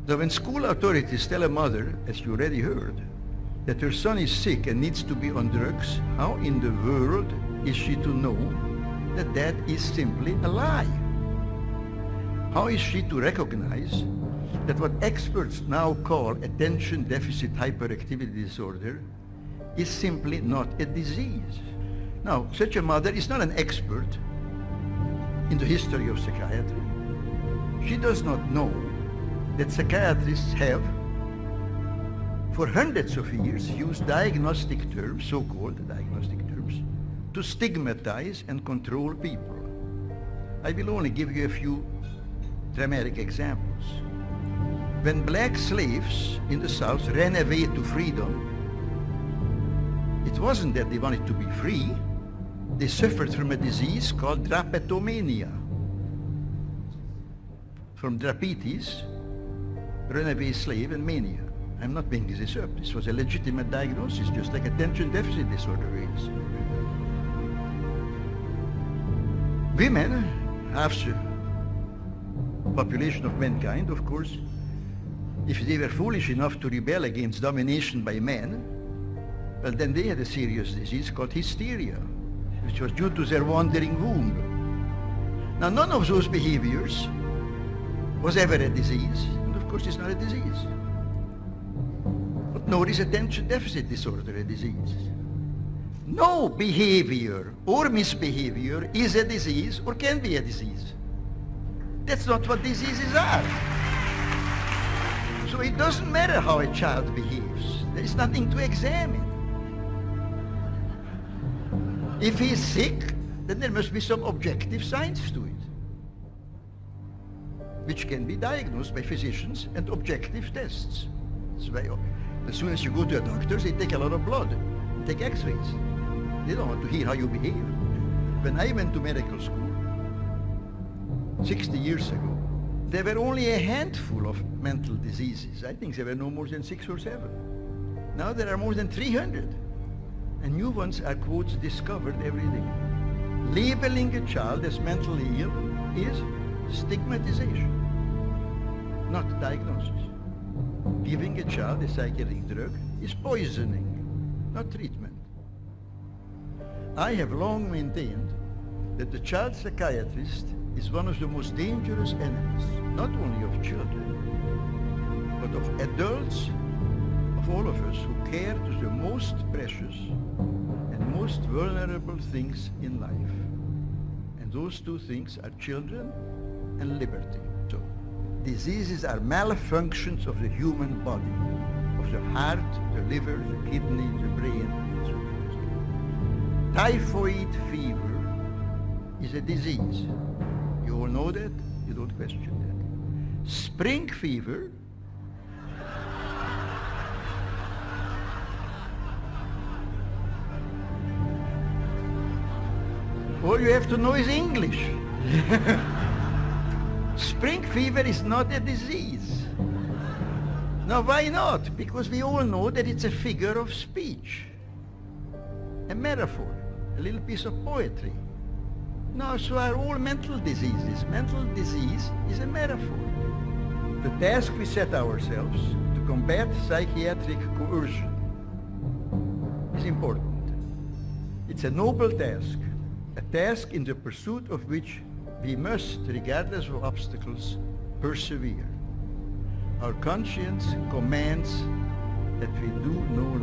So when school authorities tell a mother, as you already heard, that her son is sick and needs to be on drugs, how in the world is she to know that that is simply a lie? How is she to recognize that what experts now call attention deficit hyperactivity disorder is simply not a disease? Now, such a mother is not an expert in the history of psychiatry. She does not know that psychiatrists have, for hundreds of years, used diagnostic terms, so-called diagnostic terms, to stigmatize and control people. I will only give you a few dramatic examples. When black slaves in the South ran away to freedom, it wasn't that they wanted to be free. They suffered from a disease called drapetomania. From drapetes, runaway slave, and mania. I'm not making this up. This was a legitimate diagnosis, just like attention deficit disorder is. Women, half the population of mankind, of course, if they were foolish enough to rebel against domination by men, well, then they had a serious disease called hysteria, which was due to their wandering womb. Now, none of those behaviors was ever a disease, and of course it's not a disease. But nor is attention deficit disorder a disease. No behavior or misbehavior is a disease or can be a disease. That's not what diseases are. So it doesn't matter how a child behaves. There is nothing to examine. If he's sick, then there must be some objective science to it, which can be diagnosed by physicians and objective tests. That's why as soon as you go to a doctor, they take a lot of blood, take x-rays. They don't want to hear how you behave. When I went to medical school 60 years ago, there were only a handful of mental diseases. I think there were no more than 6 or 7. Now there are more than 300. And new ones are, quotes, discovered every day. Labeling a child as mentally ill is stigmatization, not diagnosis. Giving a child a psychiatric drug is poisoning, not treatment. I have long maintained that the child psychiatrist is one of the most dangerous enemies, not only of children, but of adults, of all of us who care to the most precious and most vulnerable things in life. And those two things are children and liberty. So, diseases are malfunctions of the human body, of the heart, the liver, the kidney, the brain, and so on. Typhoid fever is a disease. You all know that, you don't question that. Spring fever all you have to know is English. Spring fever is not a disease. Now why not? Because we all know that it's a figure of speech, a metaphor, a little piece of poetry. No, so are all mental diseases. Mental disease is a metaphor. The task we set ourselves to combat psychiatric coercion is important. It's a noble task, a task in the pursuit of which we must, regardless of obstacles, persevere. Our conscience commands that we do no